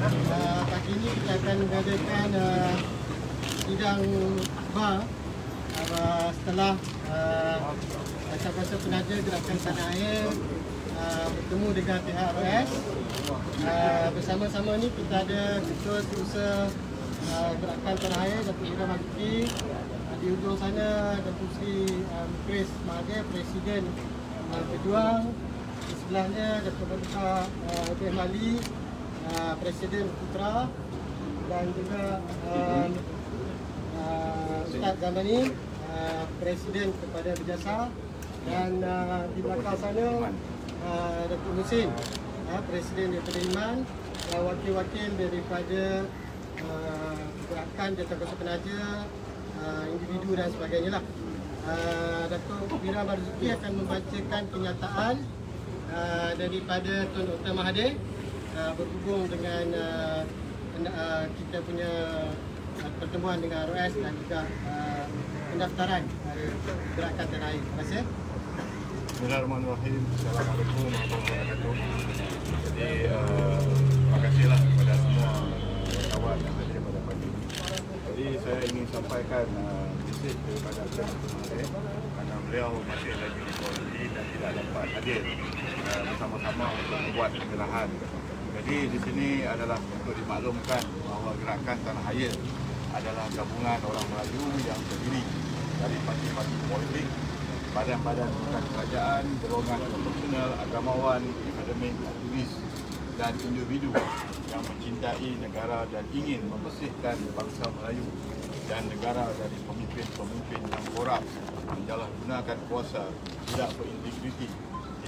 Pagi ini kita akan mengadakan sidang khutbah setelah kuasa penaja Gerakan Tanah Air bertemu dengan pihak ROS. Bersama-sama ni kita ada Ketua Setiausaha Gerakan Tanah Air Datuk Ira Maliki, di ujung sana Datuk Seri Chris Mahathir, Presiden Pejuang. Di sebelahnya Datuk Menteri Ibrahim Ali, Presiden Putra, dan juga Ustaz Zamani, Presiden kepada Berjasa, dan di belakang sana Datuk Musin, Presiden daripada Iman, wakil-wakil daripada gerakan Jawatan Penaja, individu dan sebagainya lah. Datuk Ira Marzuki akan membacakan kenyataan daripada Tun Dr. Mahathir berhubung dengan kita punya pertemuan dengan ROS dan juga pendaftaran Gerakan Tanah Air. Terima kasih. Bismillahirrahmanirrahim. Assalamualaikum warahmatullahi wabarakatuh. Jadi terima kasihlah kepada semua kawan yang hadir pada pagi ini. Jadi saya ingin sampaikan mesej kepada Tuan Mahathir kerana beliau masih lagi di kuarantin dan tidak dapat hadir bersama-sama untuk membuat penyerahan. Jadi di sini adalah untuk dimaklumkan bahawa Gerakan Tanah Air adalah gabungan orang Melayu yang terdiri dari parti-parti politik, badan-badan bukan kerajaan, golongan profesional, agamawan, akademik, aktivis dan individu yang mencintai negara dan ingin membersihkan bangsa Melayu dan negara dari pemimpin-pemimpin yang korup, menjalangunakan kuasa, tidak berintegriti,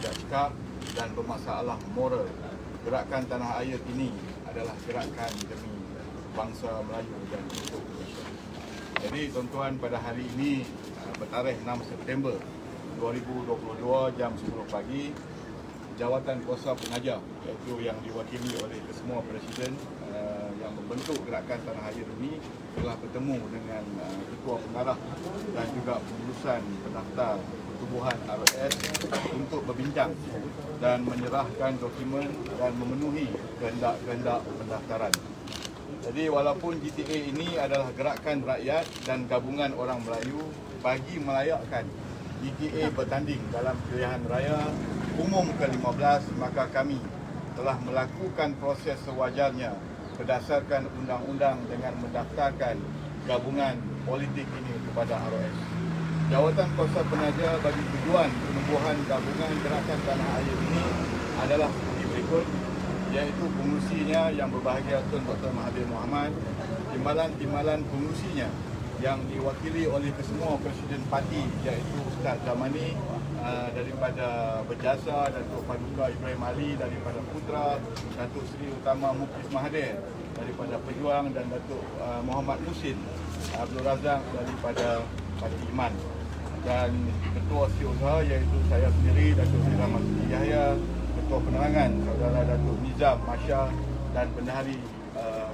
tidak cekap dan bermasalah moral. Gerakan Tanah Air ini adalah gerakan demi bangsa Melayu dan untuk Malaysia. Jadi tuan-tuan, pada hari ini bertarikh 6 September 2022 jam 10 pagi, Jawatan Kuasa Penaja, iaitu yang diwakili oleh kesemua Presiden yang membentuk Gerakan Tanah Air ini, telah bertemu dengan Ketua Pengarah dan juga pengurusan pendaftar pertubuhan ROS untuk berbincang dan menyerahkan dokumen dan memenuhi kehendak-kehendak pendaftaran. Jadi walaupun GTA ini adalah gerakan rakyat dan gabungan orang Melayu bagi melayakkan GTA bertanding dalam pilihan raya umum ke-15, maka kami telah melakukan proses sewajarnya berdasarkan undang-undang dengan mendaftarkan gabungan politik ini kepada ROS. Jawatan Kuasa Penaja bagi tujuan penubuhan gabungan Gerakan Tanah Air ini adalah seperti berikut, iaitu pengurusinya yang berbahagia Tun Dr. Mahathir Mohamad, timbalan-timbalan pengurusinya yang diwakili oleh kesemua Presiden Parti, iaitu Ustaz Zamani daripada Berjasa, Datuk Paduka Ibrahim Ali daripada Putra, Datuk Seri Utama Mukhlis Mahathir daripada Pejuang, dan Datuk Muhammad Musin Abdul Razak daripada Parti Iman, dan Ketua Setiausaha iaitu saya sendiri, Datuk Ira Maliki Yahya, Ketua Penerangan Saudara Datuk Nizam Masya, dan Bendahari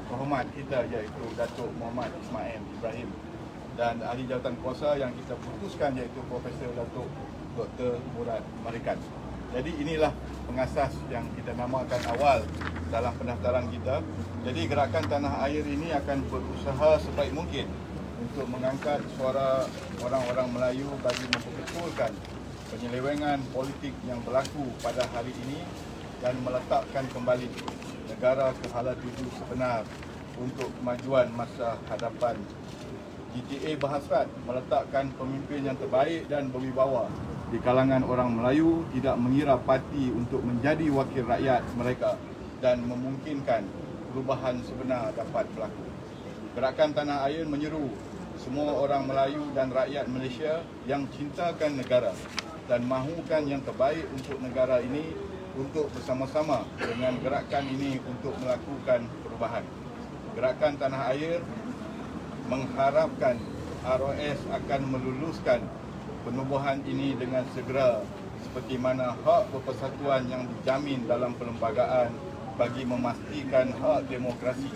kehormat kita iaitu Datuk Muhammad Ismail Ibrahim, dan ahli jawatan kuasa yang kita putuskan iaitu Profesor Datuk Dr. Murad Marikan. Jadi inilah pengasas yang kita namakan awal dalam pendaftaran kita. Jadi Gerakan Tanah Air ini akan berusaha sebaik mungkin untuk mengangkat suara orang-orang Melayu bagi memperbetulkan penyelewengan politik yang berlaku pada hari ini dan meletakkan kembali negara ke hala tuju sebenar untuk kemajuan masa hadapan. GTA berhasrat meletakkan pemimpin yang terbaik dan berwibawa di kalangan orang Melayu, tidak mengira parti untuk menjadi wakil rakyat mereka dan memungkinkan perubahan sebenar dapat berlaku. Gerakan Tanah Air menyeru semua orang Melayu dan rakyat Malaysia yang cintakan negara dan mahukan yang terbaik untuk negara ini untuk bersama-sama dengan gerakan ini untuk melakukan perubahan. Gerakan Tanah Air mengharapkan ROS akan meluluskan penubuhan ini dengan segera seperti mana hak berpersatuan yang dijamin dalam perlembagaan bagi memastikan hak demokrasi,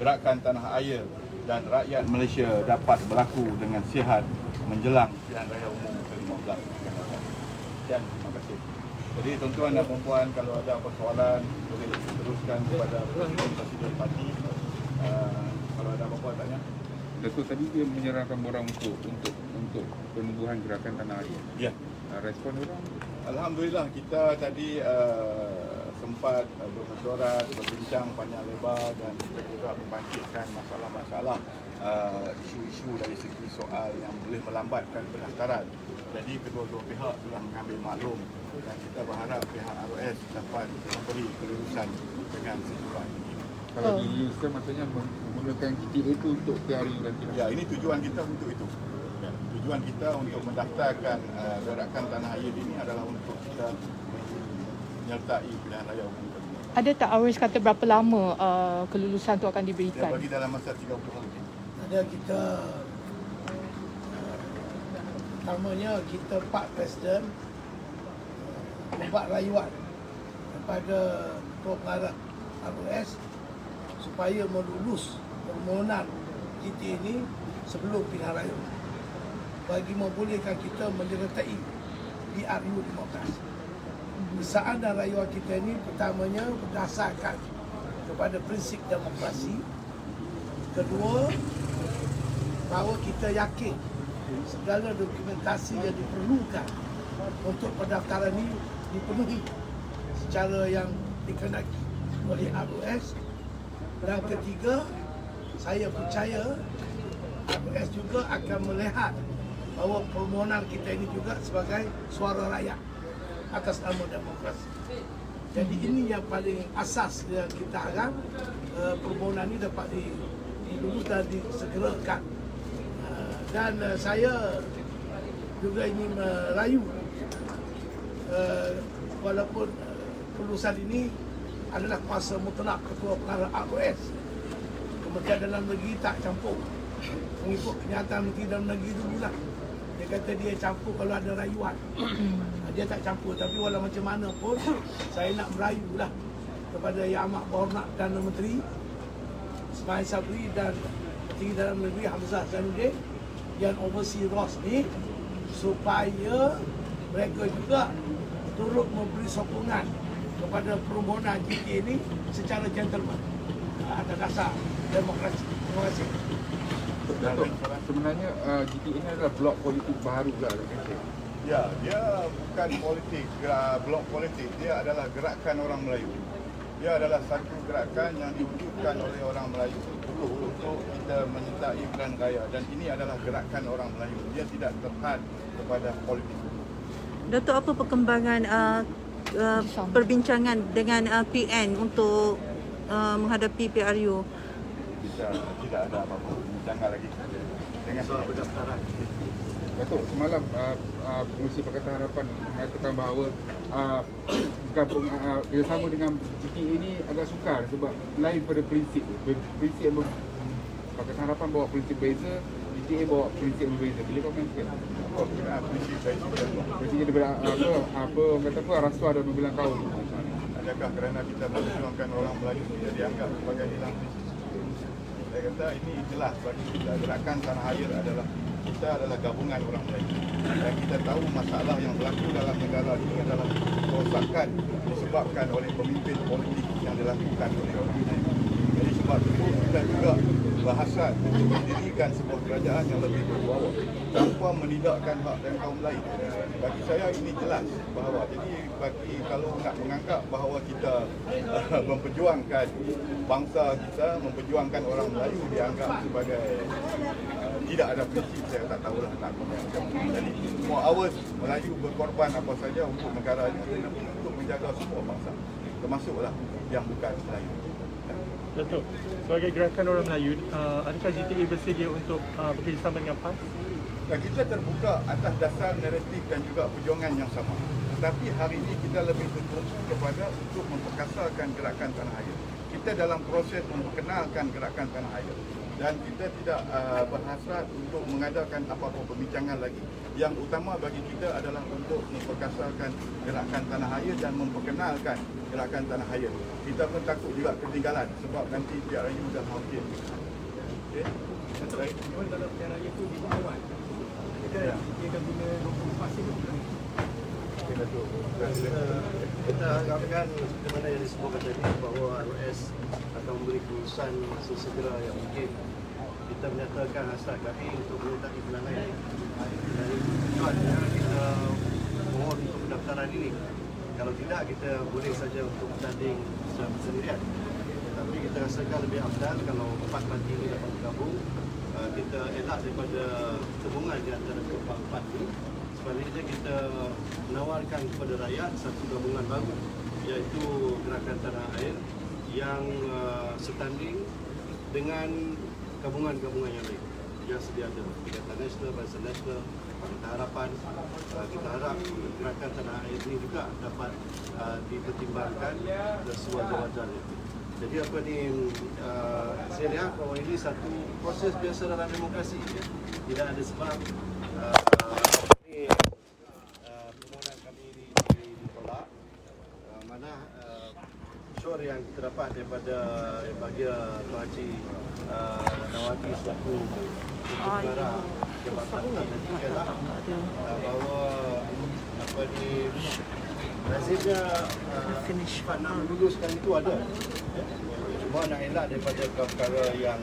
Gerakan Tanah Air dan rakyat Malaysia dapat berlaku dengan sihat menjelang pilihan raya umum ke-15. Sekian, terima kasih. Jadi tuan-tuan dan puan, kalau ada persoalan boleh teruskan kepada Presiden Parti. Kalau ada apa-apa tanya. Datuk tadi dia menyerahkan orang untuk penubuhan gerakan tanah air. Ya. Respon orang? Alhamdulillah kita tadi sempat bermesyuarat, berbincang panjang lebar dan kita juga membangkitkan masalah-masalah isu-isu dari segi soal yang boleh melambatkan pendaftaran. Jadi kedua-dua pihak telah mengambil maklum dan kita berharap pihak ROS dapat memberi kelulusan dengan sejuruh ini. Kalau diluluskan maksudnya menggunakan GTA itu untuk PRU nanti. Ya, ini tujuan kita untuk itu. Ya, tujuan kita untuk mendaftarkan gerakan tanah air ini adalah untuk kita menyertai pilihan raya umum kedua. Ada tak ROS kata berapa lama kelulusan itu akan Dia diberikan? bagi dalam masa 30 hari. Ada kita pertamanya kita Pak Presiden membuat rayuan kepada Ketua Pengarah ROS supaya melulus permohonan kita ini sebelum pilihan raya bagi membolehkan kita menyertai PRU demokrasi. Kesaan dan rayuan kita ini pertamanya berdasarkan kepada prinsip demokrasi. Kedua, bahawa kita yakin segala dokumentasi yang diperlukan untuk pendaftaran ini dipenuhi secara yang dikehendaki oleh ROS. Dan ketiga, saya percaya ROS juga akan melihat bahawa permohonan kita ini juga sebagai suara rakyat atas nama demokrasi. Jadi ini yang paling asas yang kita harap permohonan ini dapat dilulus dan disegerakan. Dan saya juga ingin merayu walaupun kelulusan ini adalah kuasa mutlak Ketua Pengarah ROS. Kementerian Dalam Negeri tak campur. Mengikut kenyataan Menteri Dalam Negeri dululah. Dia kata dia campur kalau ada rayuan. Dia tak campur. Tapi walau macam mana pun, saya nak merayulah kepada Yang Amat Berhormat Perdana Menteri Ismail Sabri dan Menteri Dalam Negeri Hamzah Zainuddin yang oversee ROS ni, supaya mereka juga turut memberi sokongan kepada permohonan GTA ini secara gentleman atas dasar demokrasi. Terima kasih. Datuk, sebenarnya GTA ini adalah blok politik baru lah di Malaysia. Ya, dia bukan politik, blok politik. Dia adalah gerakan orang Melayu. Dia adalah satu gerakan yang diwujudkan oleh orang Melayu untuk kita menyertai pilihan raya. Dan ini adalah gerakan orang Melayu. Dia tidak terhad kepada politik. Datuk, apa perkembangan perbincangan dengan PN untuk menghadapi PRU? Kita tidak ada apa-apa bincang lagi dengan soal pendaftaran. Datuk, semalam Pengerusi Pakatan Harapan mengatakan bahawa bersama dengan GTA ini agak sukar sebab lain pada prinsip. Prinsip yang Pakatan Harapan bawa prinsip berbeza, GTA bawa prinsip yang berbeza. Boleh komenkan? Apa kena prinsip Prinsip daripada apa orang kata apa, rasuah dan membilang kaum. Adakah kerana kita memperjuangkan orang Melayu dia dianggap sebagai hilang prinsip? Saya kata ini jelas bagi kita. Gerakan Tanah Air adalah kita adalah gabungan orang Melayu. Dan kita tahu masalah yang berlaku dalam negara ini adalah kerosakan disebabkan oleh pemimpin politik yang dilakukan oleh orang Melayu. Jadi sebab itu kita juga berhasrat untuk mendirikan sebuah kerajaan yang lebih berwibawa tanpa menidakkan hak dan kaum lain. Bagi saya ini jelas bahawa bagi kalau nak menganggap bahawa kita memperjuangkan bangsa kita, memperjuangkan orang Melayu dianggap sebagai tidak ada prinsip, saya tak tahulah nak komen macam mana. Jadi semua awas Melayu berkorban apa saja untuk negaranya dan untuk menjaga semua bangsa, termasuklah yang bukan Melayu. Datuk, sebagai gerakan orang Melayu, adakah GTA bersedia untuk bekerjasama dengan PAS? Dan kita terbuka atas dasar naratif dan juga perjuangan yang sama. Tetapi hari ini kita lebih bertumpu kepada untuk memperkasakan gerakan Tanah Air. Kita dalam proses memperkenalkan gerakan Tanah Air. Dan kita tidak berhasrat untuk mengadakan apa-apa perbincangan lagi. Yang utama bagi kita adalah untuk memperkasakan gerakan Tanah Air dan memperkenalkan gerakan Tanah Air. Kita pun takut juga ketinggalan sebab nanti PRU dah hampir. Okey. Baik. Dalam pilihan raya itu di bawah. Kita akan guna 24 itu. Datuk. Kita harapkan seperti mana yang disebutkan tadi bahawa ROS akan memberi keputusan sesegera yang mungkin. Kita menyatakan hasrat kami untuk menyertai penangan ini. Dan tujuannya kita mohon untuk pendaftaran ini. Kalau tidak, kita boleh saja untuk bertanding secara bersendirian. Tapi kita rasakan lebih afdal kalau 4 parti ini dapat bergabung. Kita elak daripada gabungan di antara keempat-empat ini. Sebaliknya kita menawarkan kepada rakyat satu gabungan baru, iaitu Gerakan Tanah Air yang setanding dengan gabungan-gabungan yang lain yang sedia ada. Pakatan Nasional, Barisan Nasional, Pakatan Harapan. Kita harap Gerakan Tanah Air ini juga dapat dipertimbangkan sewajar-wajarnya. Jadi apa ni, saya lihat bahawa ini satu proses biasa dalam demokrasi. Tidak ada sebab permohonan kami ini ditolak. Mana syor yang kita dapat daripada bahagian Tuan Haji Nawati selaku Pengarah Jabatan Tadi ialah bahawa apa ni, lazimnya sifat nak meluluskan itu ada. Cuma nak elak daripada perkara yang